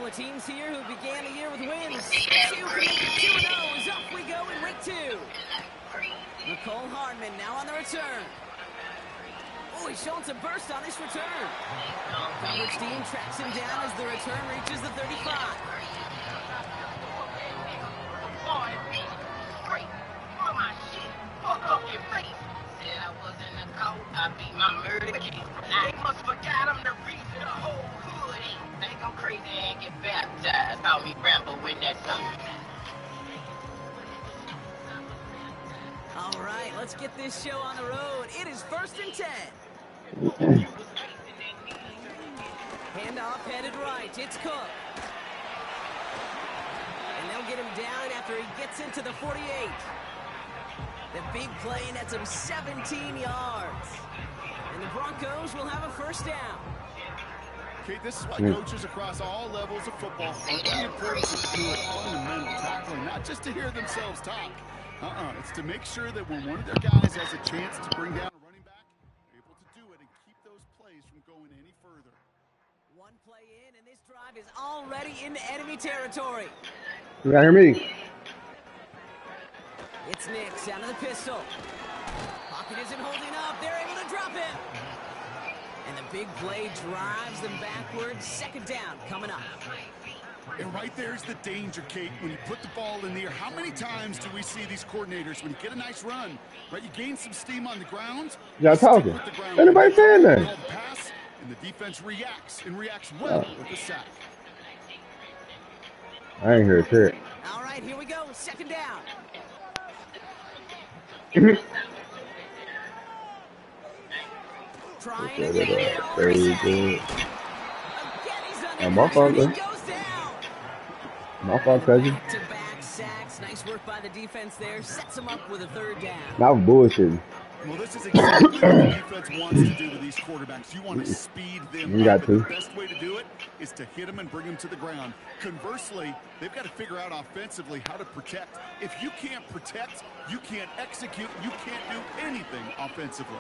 couple of teams here who began the year with wins. Let's see who can make it 2-0 as off we go in week 2. Nicole Hardman now on the return. Oh, he's showing some burst on this return. Coverage team tracks him down as the return reaches the 35. I beat my murder case. I must forgot I'm the reason the whole hood think I'm crazy and get baptized. Call me Rambo when that song. All right, let's get this show on the road. It is 1st and 10. Handoff headed right. It's Cook. And they'll get him down after he gets into the 48. The big play nets him 17 yards. And the Broncos will have a first down. Okay, this is why coaches across all levels of football are the importance of doing fundamental tackling, not just to hear themselves talk. It's to make sure that when one of their guys has a chance to bring down a running back, they're able to do it and keep those plays from going any further. One play in, and this drive is already into enemy territory. You got hear me? It's Nix out of the pistol. Pocket isn't holding up. They're able to drop him. And the big play drives them backwards. 2nd down coming up. And right there's the danger, Kate. When you put the ball in the air, how many times do we see these coordinators, when you get a nice run, right, you gain some steam on the ground. Y'all talking. Anybody saying that? Pass, and the defense reacts, and reacts well with the sack. I ain't hear a shit. All right, here we go. 2nd down. Trying again. Very good. My fault, man. My fault, cousin. Back-to-back sacks. Nice work by the defense there. Sets him up with a 3rd down. That was bullshit. Well, this is exactly what the defense wants to do to these quarterbacks. You want to speed them You got up. to. The best way to do it is to hit them and bring them to the ground. Conversely, they've got to figure out offensively how to protect. If you can't protect, you can't execute, you can't do anything offensively.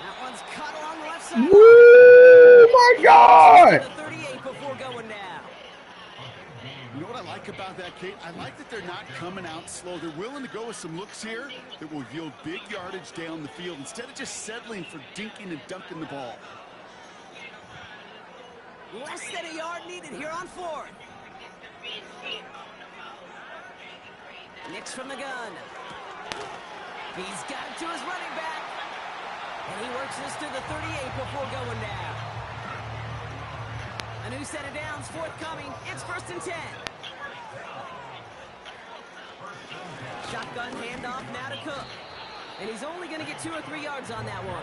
That one's cut along the left side. Woo! My God! 38 before going down. You know what I like about that, Kate? I like that they're not coming out slow. They're willing to go with some looks here that will yield big yardage down the field instead of just settling for dinking and dunking the ball. Less than a yard needed here on 4th. Nix from the gun. He's got it to his running back. And he works this to the 38 before going down. A new set of downs forthcoming. It's 1st and 10. Shotgun handoff now to Cook. And he's only going to get 2 or 3 yards on that one.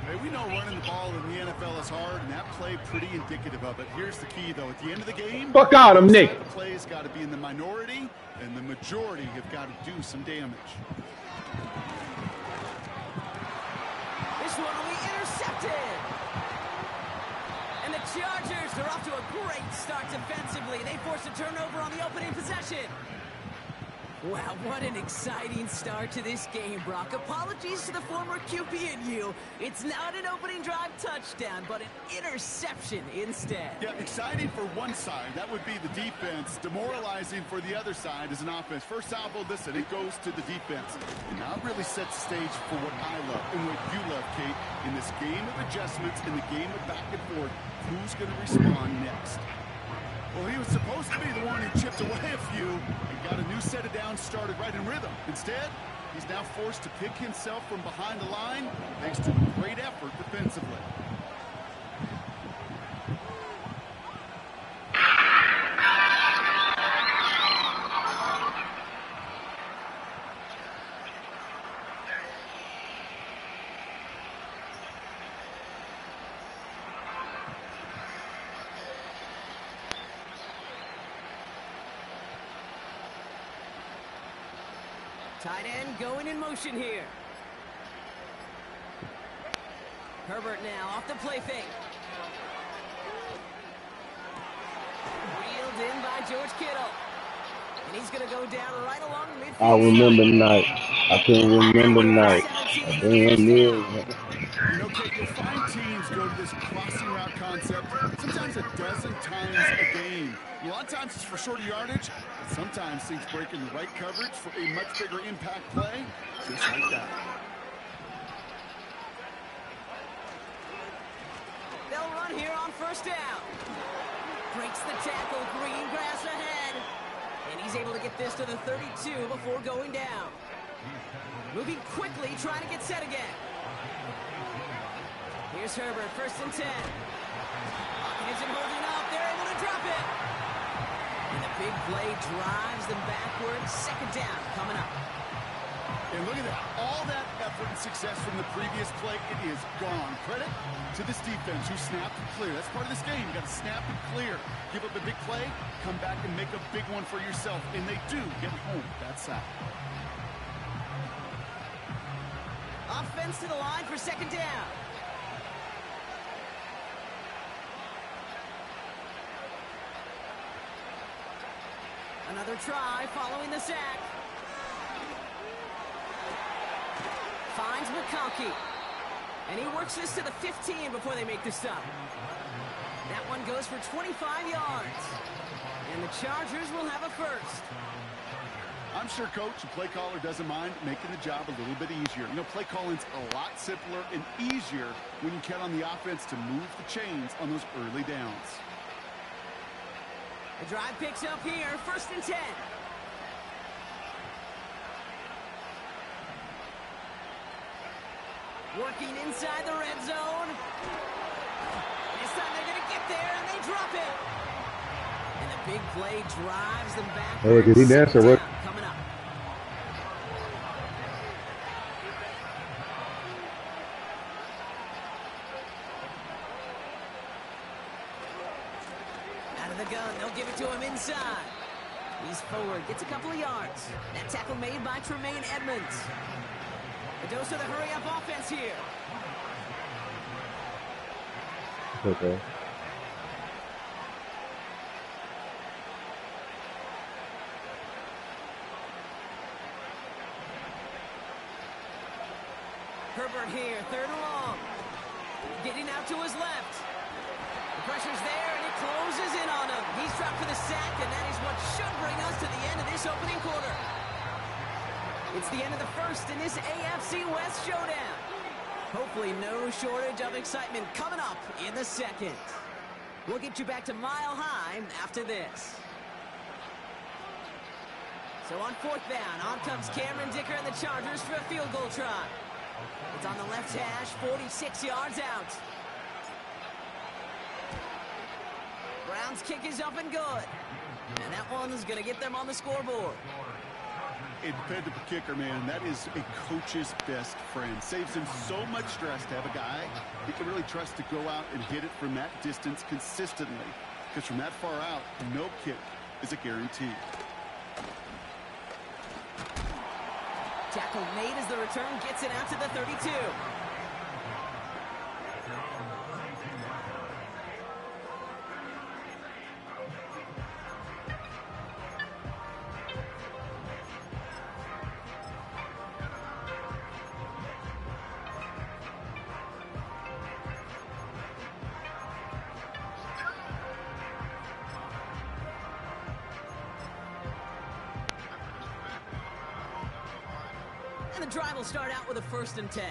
Hey, we know running the ball in the NFL is hard, and that play pretty indicative of it. Here's the key, though. At the end of the game, fuck out of Nick. The play's got to be in the minority, and the majority have got to do some damage. This one will be intercepted. And the Chargers are off to a great start defensively. They force a turnover on the opening possession. Wow, what an exciting start to this game, Brock. Apologies to the former QB and you. It's not an opening drive touchdown, but an interception instead. Yeah, exciting for one side. That would be the defense. Demoralizing for the other side as an offense. First salvo, listen, it goes to the defense. And now it really sets the stage for what I love and what you love, Kate. In this game of adjustments, in the game of back and forth, who's going to respond next? Well, he was supposed to be the one who chipped away a few and got a new set of downs started right in rhythm. Instead, he's now forced to pick himself from behind the line thanks to a great effort defensively. Tight end going in motion here. Herbert now off the play fake. Wheeled in by George Kittle. And he's going to go down right along midfield. I remember the night. I couldn't remember the night. I damn near. You know, Kate, you'll find teams go to this crossing route concept sometimes a dozen times a game. A lot of times it's for shorter yardage, but sometimes things break in the right coverage for a much bigger impact play, just like that. They'll run here on first down. Breaks the tackle, green grass ahead. And he's able to get this to the 32 before going down. Moving quickly, trying to get set again. Here's Herbert, 1st and 10. Isn't holding up, they're able to drop it. And the big play drives them backwards. 2nd down coming up. And look at that. All that effort and success from the previous play, it is gone. Credit to this defense who snapped and clear. That's part of this game. You got to snap and clear. Give up a big play, come back and make a big one for yourself. And they do get home that sack. Offense to the line for 2nd down. Another try following the sack. Finds McConkey. And he works this to the 15 before they make the stop. That one goes for 25 yards. And the Chargers will have a first. I'm sure coach and play caller doesn't mind making the job a little bit easier. You know, play calling's a lot simpler and easier when you count on the offense to move the chains on those early downs. The drive picks up here, 1st and 10. Working inside the red zone. This time they're going to get there, and they drop it. And the big play drives them back. Hey, did he dance or what? Coming up. Out of the gun, they'll give it to him inside. He's forward, gets a couple of yards. That tackle made by Tremaine Edmonds. A dose of the hurry-up offense here. Okay. Herbert here, 3rd and long. Getting out to his left. The pressure's there, and it closes in on him. He's dropped for the sack, and that is what should bring us to the end of this opening quarter. It's the end of the first in this AFC West showdown. Hopefully no shortage of excitement coming up in the second. We'll get you back to Mile High after this. So on 4th down, on comes Cameron Dicker and the Chargers for a field goal try. It's on the left hash, 46 yards out. Browns kick is up and good. And that one is going to get them on the scoreboard. A dependable kicker, man, that is a coach's best friend. Saves him so much stress to have a guy he can really trust to go out and hit it from that distance consistently. Because from that far out, no kick is a guarantee. Tackle made as the return gets it out to the 32. And the drive will start out with a 1st and 10.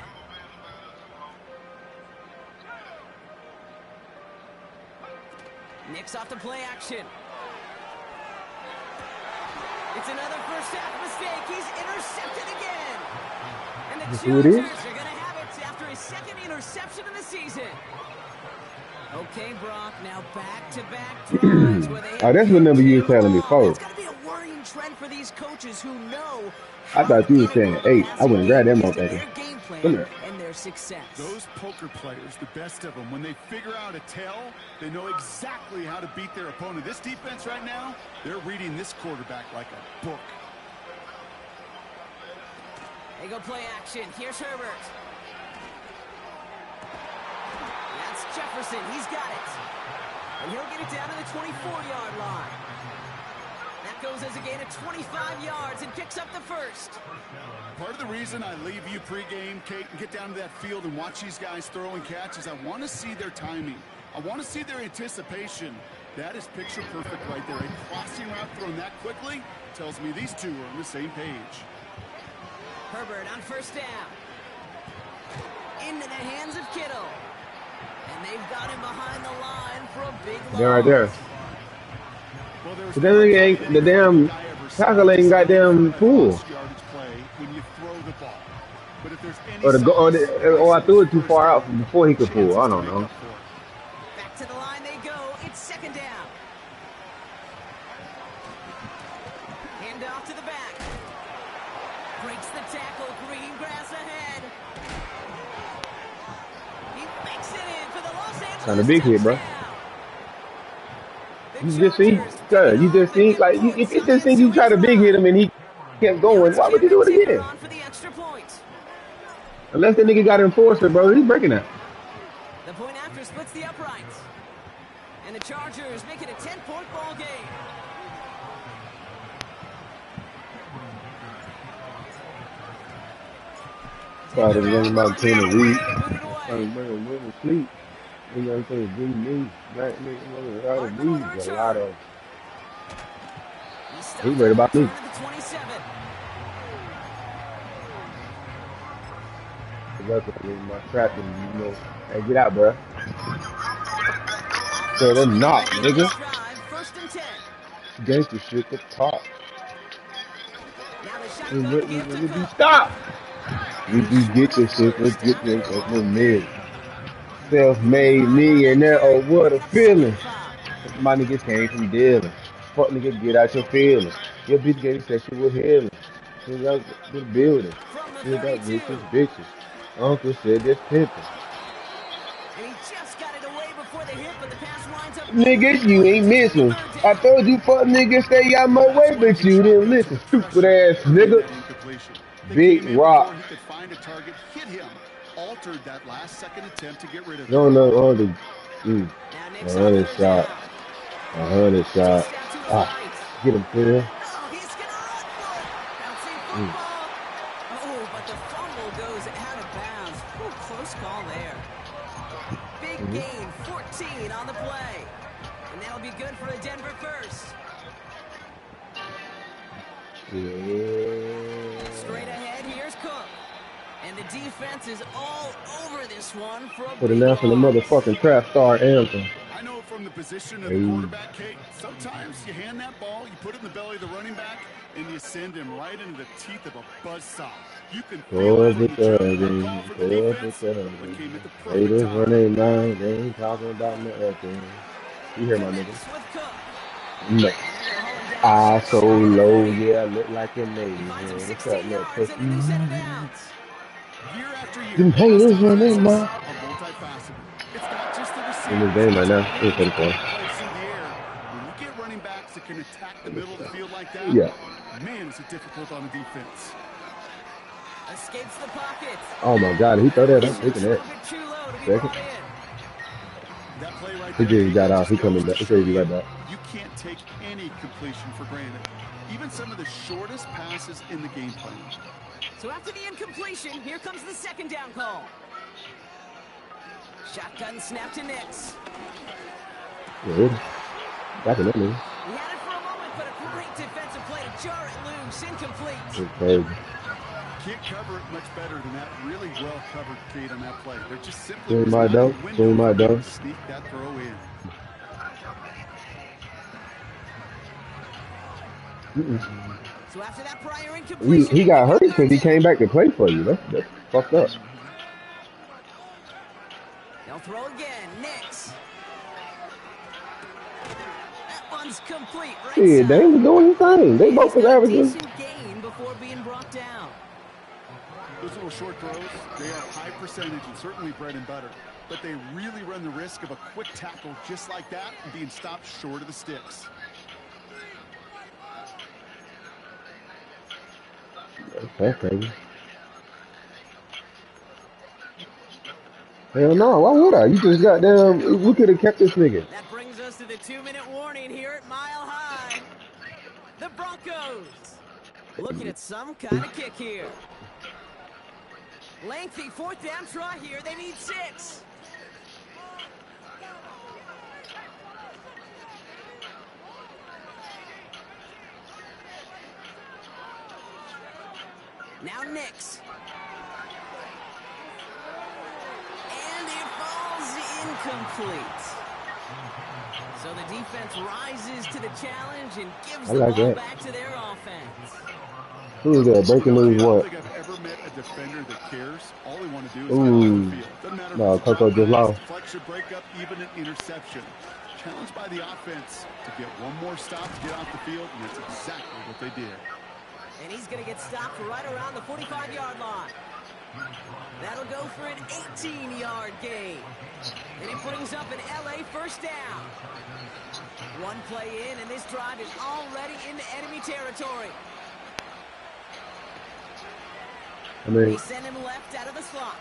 Nicks off the play action. It's another first half mistake. He's intercepted again. And the Chargers are going to have it after his 2nd interception of the season. Okay, Brock, now back-to-back drives where they that's what number you were telling me before. It's going to be a worrying trend for these coaches who know I thought you were saying 8. I wouldn't grab that motherfucker. their game plan and their success. Those poker players, the best of them, when they figure out a tell, they know exactly how to beat their opponent. This defense right now, they're reading this quarterback like a book. They go play action. Here's Herbert. That's Jefferson. He's got it. And he'll get it down to the 24-yard line. That goes themselves as a gain of 25 yards and picks up the first. Part of the reason I leave you pregame, Kate, and get down to that field and watch these guys throw and catch is I want to see their timing. I want to see their anticipation. That is picture perfect right there. A crossing route thrown that quickly tells me these two are on the same page. Herbert on first down. Into the hands of Kittle. And they've got him behind the line for a big loss. They're right there. But then ain't the damn tackle ain't goddamn pool. Or I threw it too far out from before he could pull. I don't know. Back to the line they go. It's second down. Hand off to the back. Breaks the tackle. Green grass ahead. He makes it in for the Los Angeles Kind of big hit, bro. touchdown. You just see, you just see, like, if you just see you try to big hit him and he kept going, why would you do it again? Unless the nigga got enforcer, bro, he's breaking that. The point after splits the uprights. And the Chargers make it a 10-point ball game. Probably running about 10 a week. Probably bring him to sleep. You know what I'm saying? Bring me. Black nigga, a lot of these, a lot of. He worried about me. My trap, and you know, hey, get out, bro. So they're not, nigga. Gangster shit, the top. Stop! You get your shit, let's get your mid. Self-made millionaire, oh what a feeling. My niggas came from dealing. Fuck nigga, get out your feelings. Your bitch getting sexual healing. She got the building. She got bitches, bitches. Uncle said this pimpin'. And he just got it away before the hit, but the pass winds up. Nigga, you ain't missing. I told you fuck niggas stay out my way, but you didn't listen. Stupid ass nigga. Big rock. Altered that last second attempt to get rid of No, 100 shot. 100 shot. Ah, get him, Phil. Oh, he's gonna run for it. Bouncing football. Oh, but the fumble goes out of bounds. Ooh, close call there. Big gain, 14 on the play. And that'll be good for a Denver first. Yeah. Straight ahead, here's Cook. And the defense is all over this one for a For the national motherfucking trap star anthem. I know from the position of the quarterback, Kate, sometimes you hand that ball, you put it in the belly of the running back, and you send him right into the teeth of a buzzsaw. You can feel it when you jump for the defense, but came at the perfect time. Running line, they ain't talking about nothing. You hear my nigga? No. I so low, yeah, I look like a lady. What's up, little pussy? Them haters running my. In this game right now, it's pretty fun. When you get running backs that can attack the middle of the field like that, yeah. Man, is it difficult on the defense. Escapes the pocket. Oh my God, he thought that. I'm taking that. Second. He just got off. He coming back. He said he right back. You can't take any completion for granted. Even some of the shortest passes in the game plan. So after the incompletion, here comes the second down call. Shotgun snap to Nix. Yeah, back in that nigga. He had it for a moment, but a great defensive play to jar it loose. Incomplete. It's crazy. Can't cover it much better than that. Really well covered, Kate, on that play. They're just simply Swing my dough. Swing my dough. Sneak that throw in. So after that prior incompletion, he got hurt because he came back to play for you. That's fucked up. They'll throw again. Nix. That one's complete. Right Yeah, they was doing his thing. They both was averaging. Gain before being brought down. Those little short throws, they are high percentage and certainly bread and butter. But they really run the risk of a quick tackle just like that and being stopped short of the sticks. That's crazy. Hell no, why would I? You just got down. We could have kept this nigga. That brings us to the 2-minute warning here at Mile High. The Broncos looking at some kind of kick here. Lengthy fourth down try here. They need 6. Now Nix. And it falls incomplete. So the defense rises to the challenge and gives the ball back to their offense. Who is that? Breaking news what? I don't think I've ever met a defender that cares. All they want to do is get off the field. Doesn't matter No, if it's Coco just lost. deflection, breakup, even an interception. Challenged by the offense to get one more stop to get off the field, and that's exactly what they did. And he's going to get stopped right around the 45-yard line. That'll go for an 18-yard gain. And it brings up an LA first down. One play in, and this drive is already into enemy territory. They send him left out of the slot.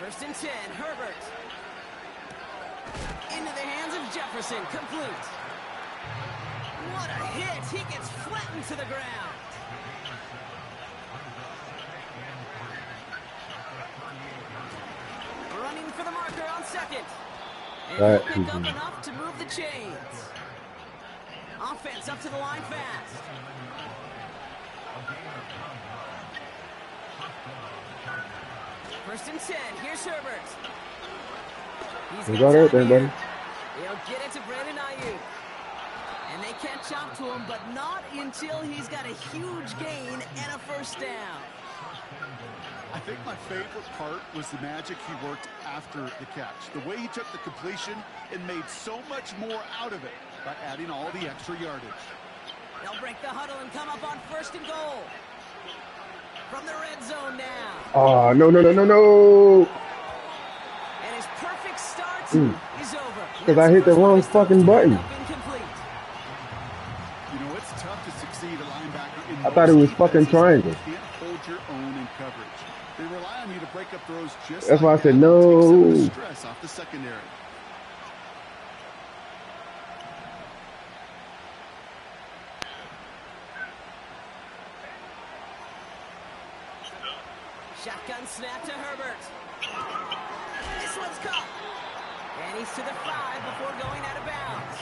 1st and 10, Herbert. Into the hands of Jefferson, complete. What a hit! He gets flattened to the ground. Running for the marker on 2nd. And he'll pick up enough to move the chains. Offense up to the line fast. First and 10. Here's Herbert. He's got everything, buddy. He'll get it to Brandon Ayuk. And they catch up to him, but not until he's got a huge gain and a first down. I think my favorite part was the magic he worked after the catch. The way he took the completion and made so much more out of it by adding all the extra yardage. They'll break the huddle and come up on 1st and goal. From the red zone now. Oh, no. And his perfect start is over. Because I hit the wrong fucking button. You know, it's tough to succeed a linebacker in I thought it was fucking triangle. You can't hold your own in coverage. They rely on you to break up throws just That's why I said Take some of the no. stress off the secondary. Shotgun snap to Herbert. This one's caught. And he's to the 5 before going out of bounds.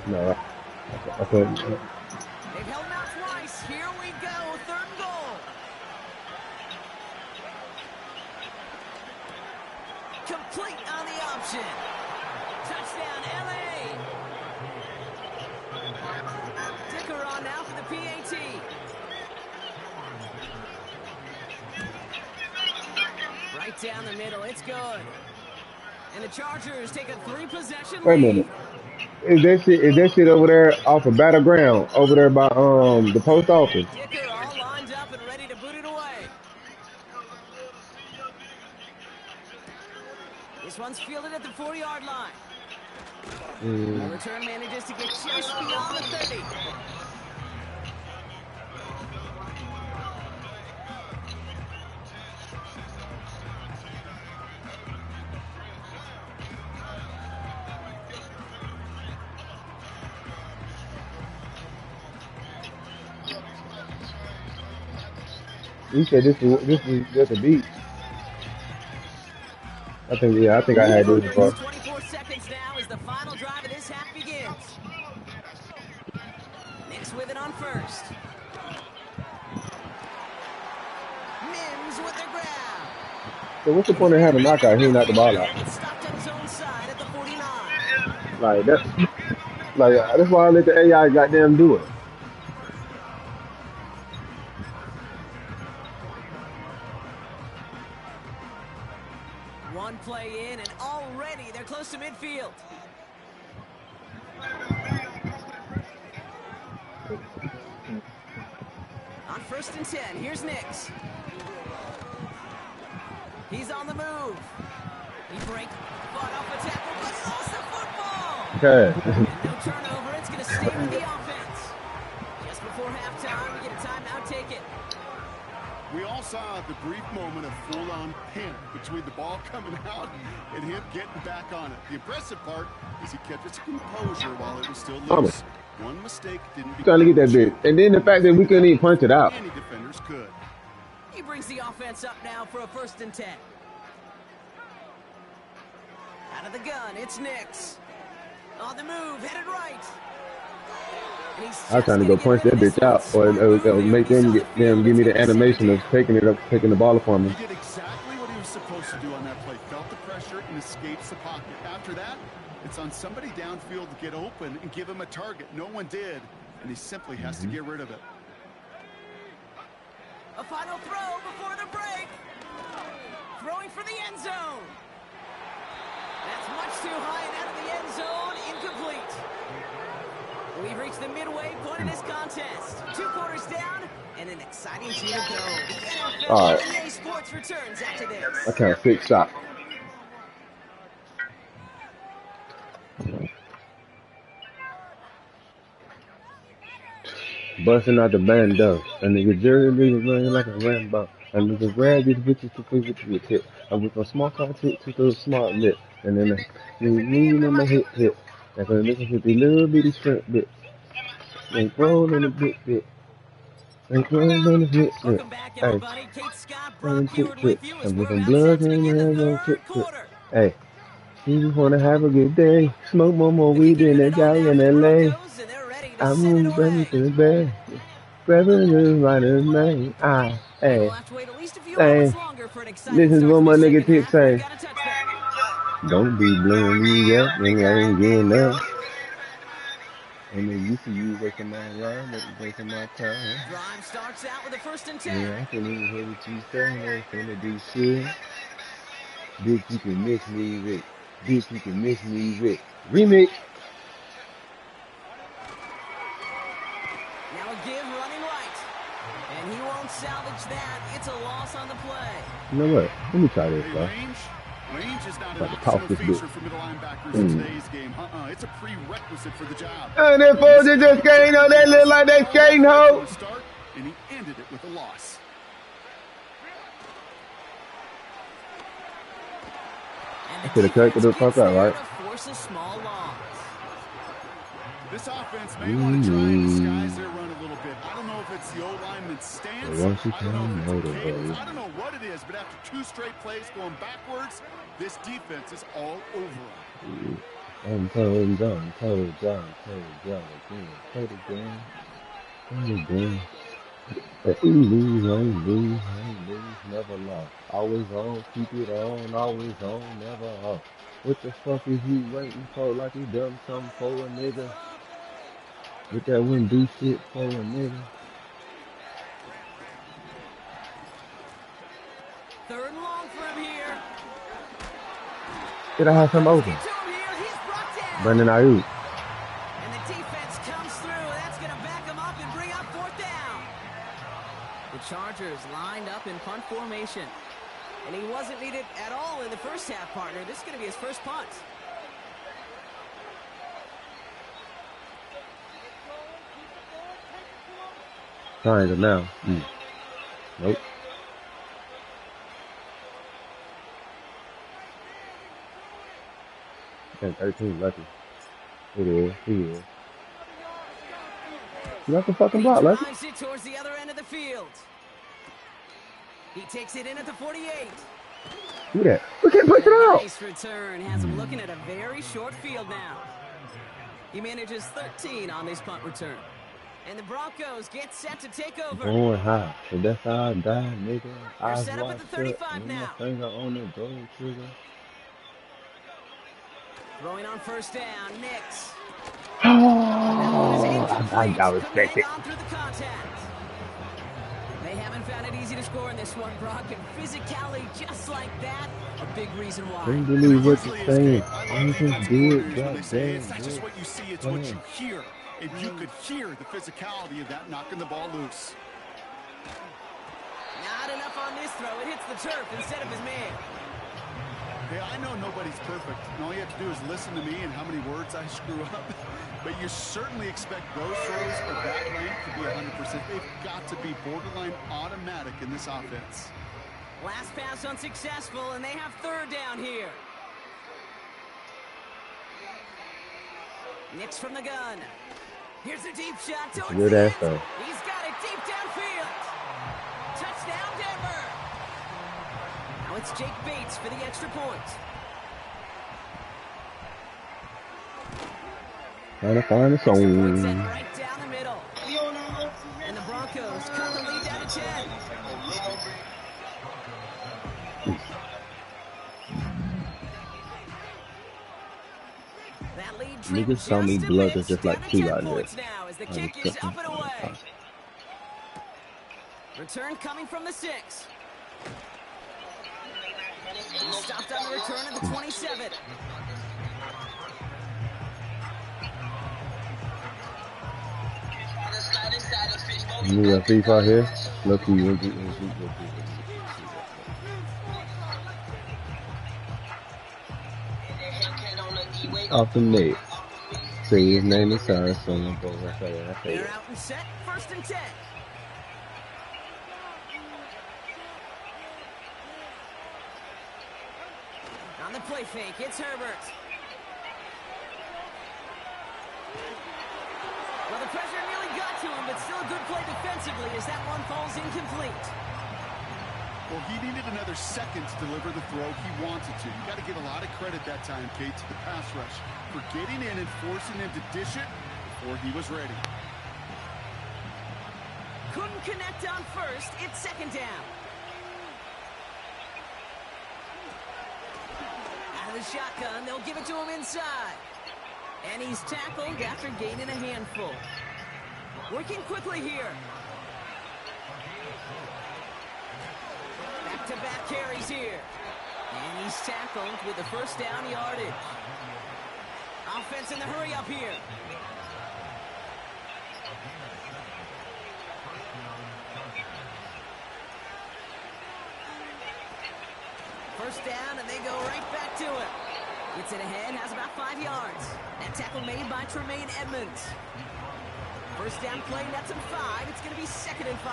No. I couldn't. They've held him out twice. Here we go. 3rd and goal. Complete on the option. Touchdown, LA. Dicker on now for the PAT. Right down the middle. It's good. And the Chargers take a 3-possession lead. Wait a minute. Is that shit over there off of Battleground over there by the post office? Dicker all lined up and ready to boot it away. This one's fielded at the 4-yard line. The return manages to get just beyond the 30. You said this is just a beat. I think I had this before. 24 seconds now as the final drive of this half begins. Nix with it on 1st. Mims with the grab. So what's the point of having a knockout? He knocked the ball out. It's stopped on his own side at the 49. That's why I let the AI goddamn do it. One play in, and already they're close to midfield. On 1st and 10, here's Nix. He's on the move. He fought off a tackle, but he lost the football. Okay. And no turnover. It's going to stay with the offense. Just before halftime, we get a timeout. Take it. We all saw the brief moment of full-on panic between the ball coming out and him getting back on it. The impressive part is he kept his composure while it was still loose. One mistake didn't become trying to get that bitch. And then the fact that we couldn't even punch it out. Any defenders could. He brings the offense up now for a 1st and 10. Out of the gun, it's Nix. On the move, headed right. I was trying to go punch that bitch out, or make them give me the animation of taking it up, taking the ball from me. He did exactly what he was supposed to do on that play. Felt the pressure and escapes the pocket. After that, it's on somebody downfield to get open and give him a target. No one did, and he simply has to get rid of it. A final throw before the break. Throwing for the end zone. That's much too high and out of the end zone. Incomplete. We've reached the midway point of this contest. 2 quarters down and an exciting 2 to go. The NFL All right. EA Sports returns after this. I can't fix shot. Busting out the bando, and the jury was running like a Rambo. And the grab these bitches to put it with it. I was a small car tip to the smart lip. And then the moving on my hip. And so listen to the little bitty shrimp bit. And roll on the bit. And roll on the hip. Welcome back, everybody. Kate Scott, Brock Heward Tip. with you as And we're with some about blood set to in begin my the hands on 3rd tip. quarter. Hey, you just wanna have a good day. Smoke more weed than that guy in LA. I'm ready to the bed. Grabbing the right of name. Hey. Listen to what my nigga Tip say. Don't be blowing me up when I ain't getting up. And then you see you wasting my rhyme, wasting my time. Drive starts out with a 1st and 10. Yeah, I can't even hear what you saying. I ain't finna do shit. Bitch, you can miss me with. Bitch, you can miss me with. Remix. Now a give running right. And he won't salvage that. It's a loss on the play. You know what? Let me try this, bro. Range is not an About to toss optional this feature bitch. for middle linebackers in today's game. It's a prerequisite for the job. And that fool just skating on that look like they skating hoe. Start, and he ended it with a loss. I could have cut the fuck out, right? Force a small loss. This offense may want to try and disguise their run a little bit. I don't know if it's the old lineman's stance. I don't know if it's a cadence. I don't know what it is, but after 2 straight plays going backwards, this defense is all over them. I'm told John, again. Lose, never lost. Always on, keep it on, always on, never off. What the fuck is you waiting for? Like you done something for a nigga? With that wouldn't do shit for a nigga. 3rd and long for him here. Did I have some open? Brandon Ayuk. And the defense comes through. That's going to back him up and bring up 4th down. The Chargers lined up in punt formation. And he wasn't needed at all in the first half, partner. This is going to be his first punt. Triangle now. Nope. And 13 lucky. It is. He is. You got the fucking block, Lucky. He drives it towards the other end of the field. He takes it in at the 48. Do that. We can't push it out. Nice return. Has him looking at a very short field now. He manages 13 on this punt return. And the Broncos get set to take over. Going high. So that's how I die, nigga. They're set up at the 35 now. Finger on the gold trigger. Throwing on 1st down, Nix. Oh, I respect it. They haven't found it easy to score in this one, Brock, and physicality just like that, a big reason why. Don't believe what you're saying. I'm just good, goddamn. It's not just what you see, it's what you hear. And you could hear the physicality of that knocking the ball loose. Not enough on this throw. It hits the turf instead of his man. Hey, I know nobody's perfect, and all you have to do is listen to me and how many words I screw up. but you certainly expect those throws of that length to be 100%. They've got to be borderline automatic in this offense. Last pass unsuccessful, and they have third down here. Nix from the gun. Here's a deep shot towards Good the ass end. though. He's got it deep downfield. Touchdown, Denver. Now it's Jake Bates for the extra point. Trying to find the Extra point set song. right down the middle. And the Broncos cut the lead down to 10. That lead trimmed Niggas saw me just a blood bit, just like down to two 10 out there. points now as the kick is up and away. Return coming from the 6. He stopped on the return at the 27. You got FIFA here? Look who you off the net. Say his name is Sarah, so I'm going to say it. They're out and set, 1st and 10. On the play fake, it's Herbert. Well, the pressure nearly got to him, but still a good play defensively as that one falls incomplete. Well, he needed another second to deliver the throw he wanted to. You got to give a lot of credit that time, Kate, to the pass rush for getting in and forcing him to dish it before he was ready. Couldn't connect on 1st. It's 2nd down. Out of the shotgun, they'll give it to him inside. And he's tackled after gaining a handful. Working quickly here. Back-to-back carries here. And he's tackled with the 1st down yardage. Offense in the hurry up here. First down, and they go right back to it. Gets it ahead, has about 5 yards. That tackle made by Tremaine Edmonds. First down play, nets him 5. It's going to be 2nd and 5.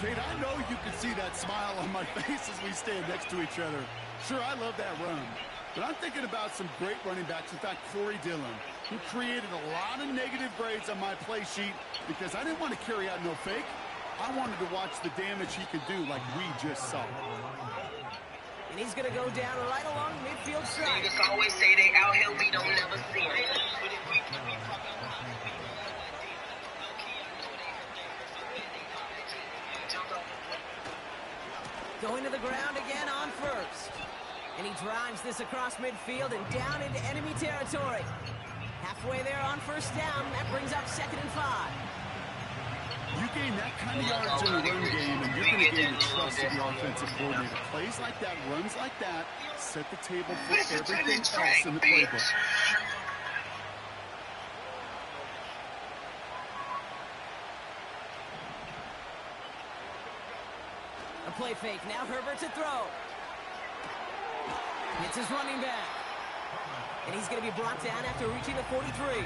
Kate, I know you can see that smile on my face as we stand next to each other. Sure, I love that run. But I'm thinking about some great running backs. In fact, Corey Dillon, who created a lot of negative grades on my play sheet because I didn't want to carry out no fake. I wanted to watch the damage he could do like we just saw. And he's going to go down right along midfield strike. Niggas always say they out here, we don't never see it. Going to the ground again on 1st. And he drives this across midfield and down into enemy territory. Halfway there on 1st down. That brings up 2nd and 5. You gain that kind of yards in a run game, and you're going to gain the trust of the offensive coordinator. Plays like that, runs like that, set the table for everything else in the playbook. A play fake. Now Herbert to throw. It's his running back. And he's going to be brought down after reaching the 43.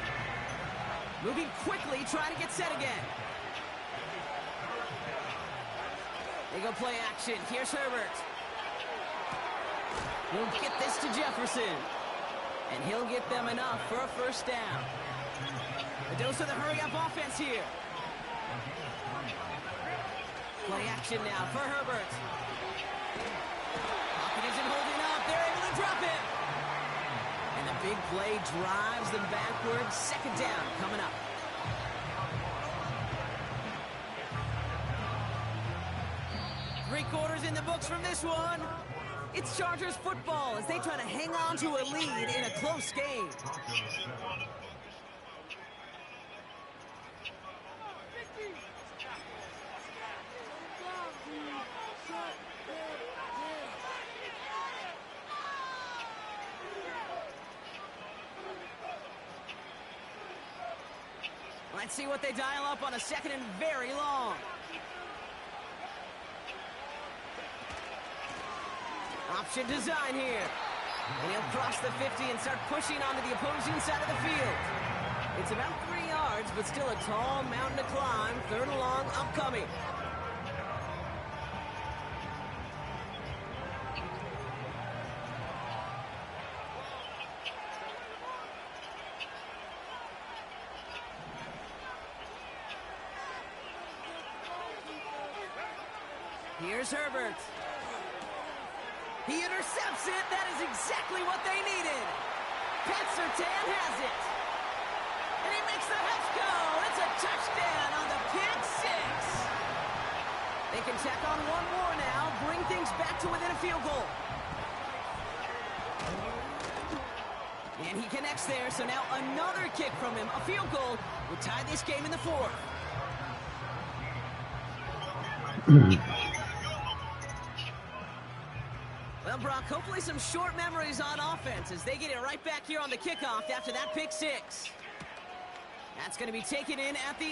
Moving quickly, trying to get set again. They go play action. Here's Herbert. He'll get this to Jefferson. And he'll get them enough for a 1st down. A dose of the hurry-up offense here. Play action now for Herbert. Pocket isn't holding up. They're able to drop it. And the big play drives them backwards. 2nd down coming up. Three-quarters in the books from this one. It's Chargers football as they try to hang on to a lead in a close game. Let's see what they dial up on a 2nd and very long. Option design here. And he'll cross the 50 and start pushing onto the opposing side of the field. It's about 3 yards, but still a tall mountain to climb. 3rd and long upcoming. Here's Herbert. He intercepts it. That is exactly what they needed. Pat Surtain has it. And he makes the Huffs go. It's a touchdown on the pick 6. They can tack on one more now, bring things back to within a field goal. And he connects there, so now another kick from him. A field goal will tie this game in the 4th. Well, Brock, hopefully some short memories on offense as they get it right back here on the kickoff after that pick 6. That's going to be taken in at the 8.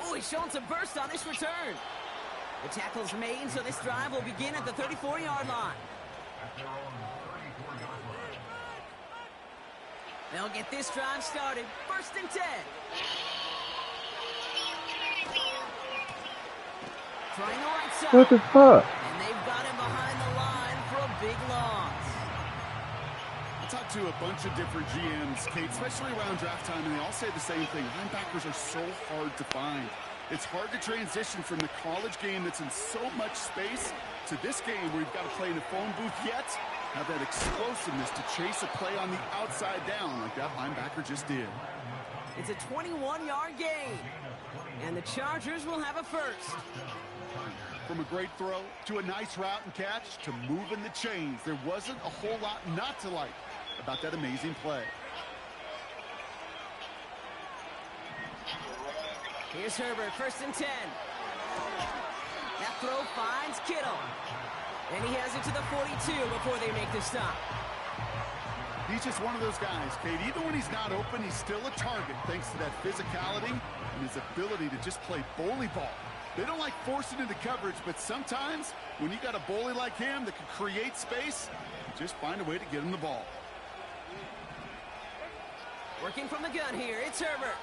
Oh, he's showing some burst on this return. The tackle's made, so this drive will begin at the 34-yard line. They'll get this drive started. 1st and 10. Trying the right side. What the fuck? And they've got him behind the line for a big loss. I talked to a bunch of different GMs, Kate, especially around draft time, and they all say the same thing. Linebackers are so hard to find. It's hard to transition from the college game that's in so much space to this game where you've got to play in a phone booth, yet have that explosiveness to chase a play on the outside down like that linebacker just did. It's a 21-yard gain, and the Chargers will have a 1st. From a great throw to a nice route and catch to moving the chains, there wasn't a whole lot not to like about that amazing play. Here's Herbert, 1st and 10. That throw finds Kittle. And he has it to the 42 before they make the stop. He's just one of those guys, Kate. Even when he's not open, he's still a target thanks to that physicality and his ability to just play bully ball. They don't like forcing into coverage, but sometimes when you got a bully like him that can create space, just find a way to get him the ball. Working from the gun here, it's Herbert.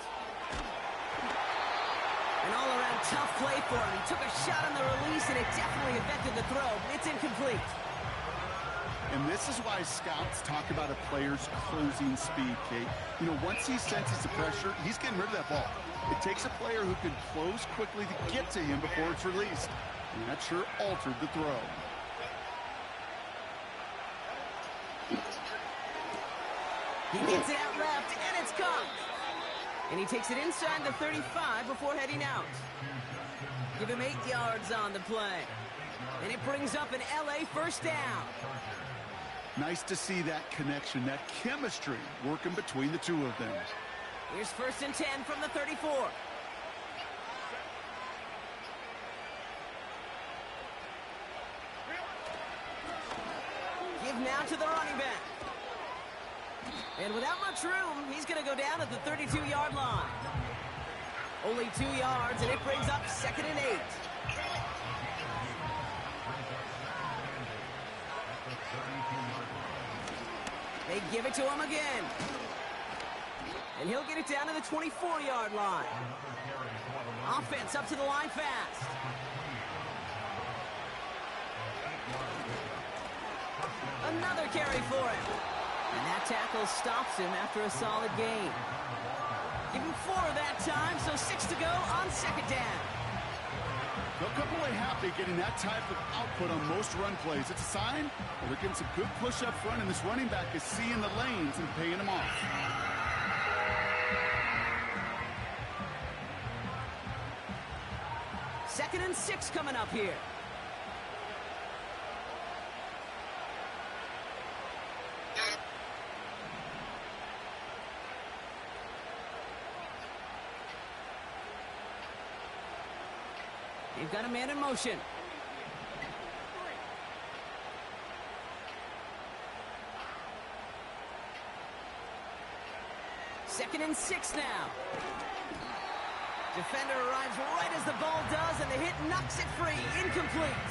An all-around tough play for him. He took a shot on the release, and it definitely affected the throw. It's incomplete. And this is why scouts talk about a player's closing speed, Kate. You know, once he senses the pressure, he's getting rid of that ball. It takes a player who can close quickly to get to him before it's released. And that sure altered the throw. He gets it out left, and it's caught. And he takes it inside the 35 before heading out. Give him 8 yards on the play. And it brings up an LA 1st down. Nice to see that connection, that chemistry working between the two of them. Here's 1st and 10 from the 34. Give now to the running back. And without much room, he's going to go down at the 32-yard line. Only 2 yards, and it brings up 2nd and 8. They give it to him again. And he'll get it down to the 24-yard line. Offense up to the line fast. Another carry for him. And that tackle stops him after a solid gain. Give him 4 that time, so 6 to go on 2nd down. They'll come away happy getting that type of output on most run plays. It's a sign that they're getting some good push up front, and this running back is seeing the lanes and paying them off. Second and 6 coming up here. They've got a man in motion. Second and 6 now. Defender arrives right as the ball does, and the hit knocks it free. Incomplete.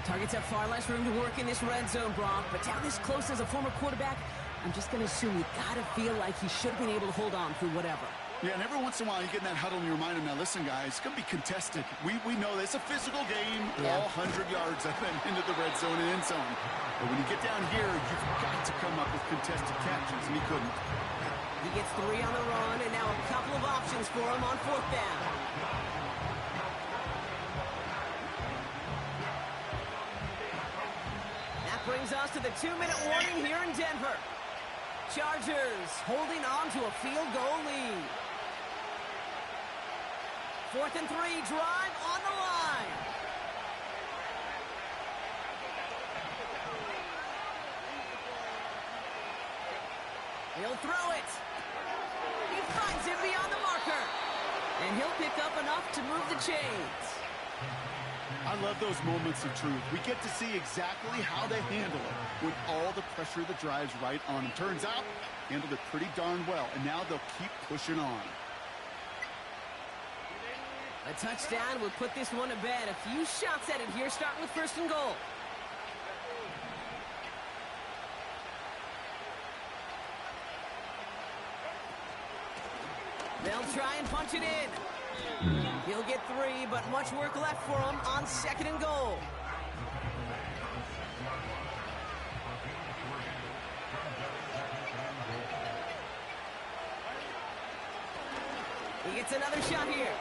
Targets have far less room to work in this red zone, Brock, but down this close as a former quarterback, I'm just going to assume you got to feel like he should have been able to hold on through whatever. Yeah, and every once in a while you get in that huddle and you remind him, now listen, guys, it's going to be contested. We know that it's a physical game, all 100 yards I think, into the red zone and end zone. But when you get down here, you've got to come up with contested catches, and he couldn't. He gets 3 on the run, and now a couple of options for him on 4th down. That brings us to the 2-minute warning here in Denver. Chargers holding on to a field goal lead. 4th and 3, drive on the line. He'll throw it. He finds him beyond the marker. And he'll pick up enough to move the chains. I love those moments of truth. We get to see exactly how they handle it with all the pressure that drives right on them. Turns out, handled it pretty darn well, and now they'll keep pushing on. A touchdown will put this one to bed. A few shots at it here, starting with 1st and goal. They'll try and punch it in. He'll get 3, but much work left for him on 2nd and goal. He gets another shot here.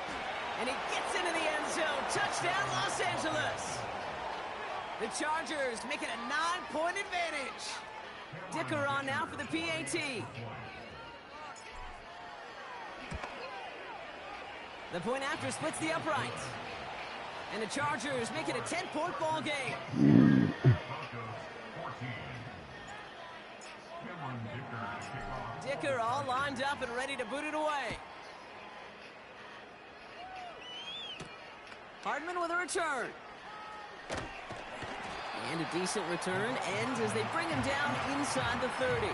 And he gets into the end zone. Touchdown, Los Angeles. The Chargers make it a 9-point advantage. Dicker on now for the PAT. The point after splits the upright. And the Chargers make it a 10-point ball game. Dicker all lined up and ready to boot it away. Hardman with a return. And a decent return ends as they bring him down inside the 30.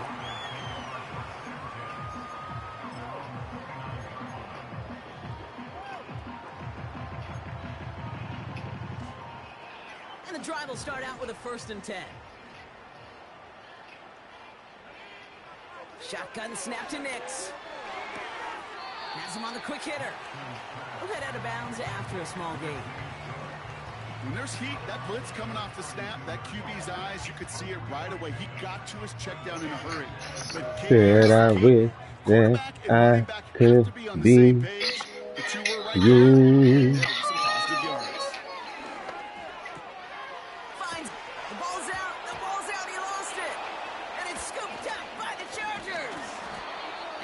And the drive will start out with a 1st and 10. Shotgun snap to Nix. Has him on the quick hitter. He'll head out of bounds after a small gain. When there's heat, that blitz coming off the snap, that QB's eyes, you could see it right away. He got to his check down in a hurry. But Said I wish that I could be you. Finds the ball's out, he lost it. And it's scooped up by the Chargers.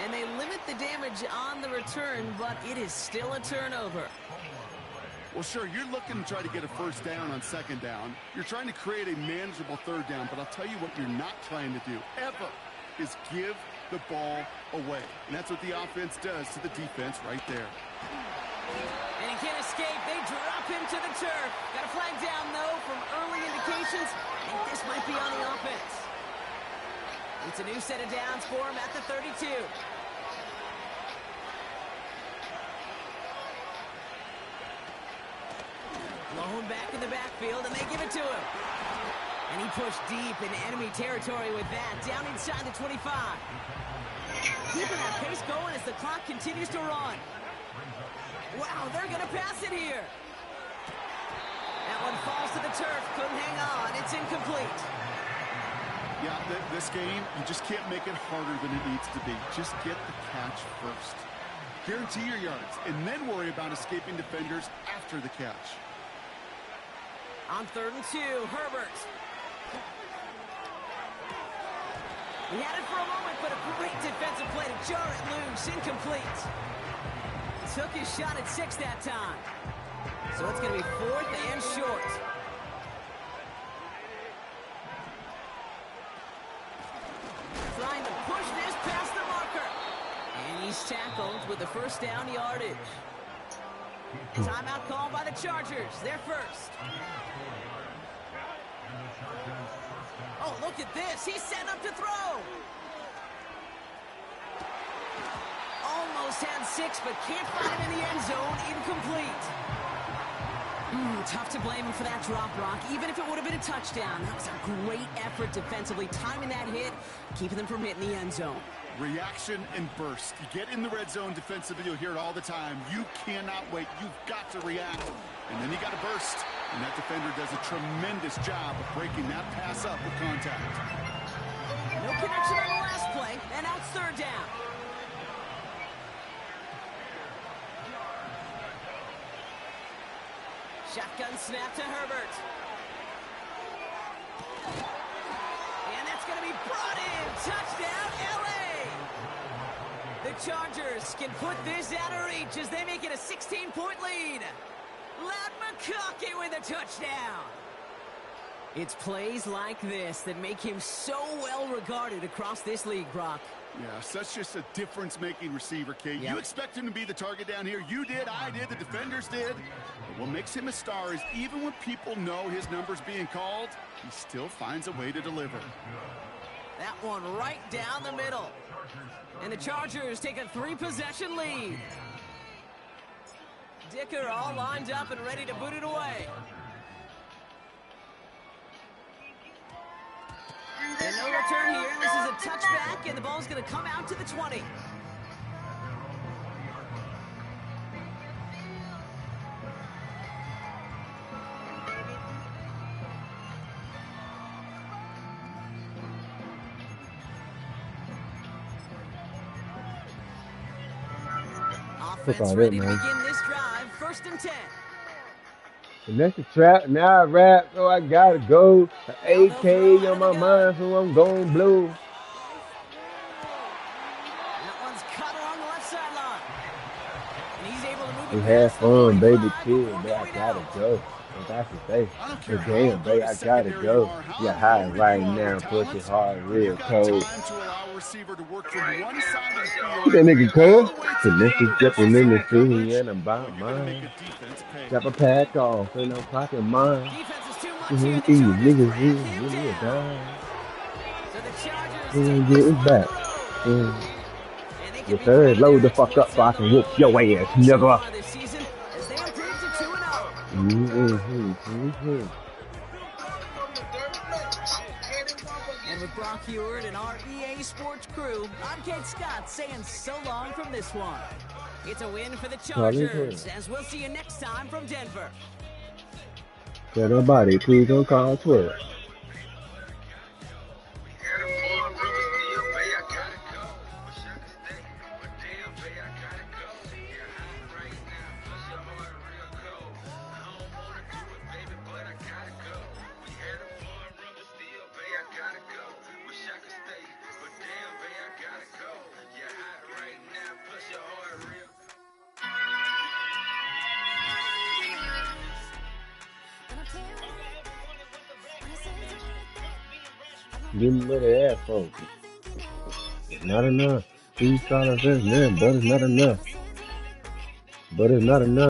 And they limit the damage on the return, but it is still a turnover. Well, sure, you're looking to try to get a 1st down on 2nd down. You're trying to create a manageable 3rd down, but I'll tell you what you're not trying to do, ever, is give the ball away. And that's what the offense does to the defense right there. And he can't escape. They drop him to the turf. Got a flag down, though, from early indications. I think this might be on the offense. It's a new set of downs for him at the 32. Blown back in the backfield, and they give it to him. And he pushed deep in enemy territory with that, down inside the 25. Keeping that pace going as the clock continues to run. Wow, they're going to pass it here. That one falls to the turf, couldn't hang on. It's incomplete. Yeah, this game, you just can't make it harder than it needs to be. Just get the catch first. Guarantee your yards, and then worry about escaping defenders after the catch. On 3rd and 2, Herbert. He had it for a moment, but a great defensive play to jar it loose. Incomplete. Took his shot at 6 that time. So it's going to be 4th and short. Trying to push this past the marker. And he's tackled with the 1st down yardage. Timeout called by the Chargers. They're first. Oh, look at this. He's set up to throw. Almost had 6, but can't find him in the end zone. Incomplete. Tough to blame him for that drop, Brock, even if it would have been a touchdown. That was a great effort defensively, timing that hit, keeping them from hitting the end zone. Reaction and burst. You get in the red zone defensively, you'll hear it all the time. You cannot wait. You've got to react. And then you got to burst. And that defender does a tremendous job of breaking that pass up with contact. No connection on the last play, and now it's third down. Shotgun snap to Herbert. And that's going to be brought in. Touchdown, L.A. The Chargers can put this out of reach as they make it a 16-point lead. Ladd McConkey with a touchdown. It's plays like this that make him so well regarded across this league, Brock. Yeah, such just a difference-making receiver, Kate. Yep. You expect him to be the target down here. You did, I did, the defenders did. But what makes him a star is even when people know his number's being called, he still finds a way to deliver. That one right down the middle. And the Chargers take a 3-possession lead. Dicker all lined up and ready to boot it away. And no return here. This is a touchback, and the ball's going to come out to the 20. Offense ready to begin this drive. 1st and 10. And that's the trap. Now I rap, so I gotta go. The AK on my mind, so I'm going blue. That one's cut along the left sideline. And he's able to move it. We had fun, baby, chill, but I gotta go. That's the thing. care But damn, baby, I gotta go. You're high right now, push it hard, real cold. Time to allow a receiver to work from one side of the field. Look at that nigga, cuz. Connected, jumping in the city, and I'm by mine. Drop a pack off, and I'm pocket mine. Defense is too much These here. The niggas Chargers really, crack him really down. dying. So the Chargers We ain't take this getting one back. on the road. And they can The be third, right load there the at fuck up so I can whoop your ass, so nigga. far this season as they improve to 2-0. And with Brock Heward and our EA Sports crew, I'm Kate Scott saying so long from this one. It's a win for the Chargers, as we'll see you next time from Denver. Tell nobody, please don't call 12. Give me where they at, folks. It's not enough. $2 man, but it's not enough. But it's not enough.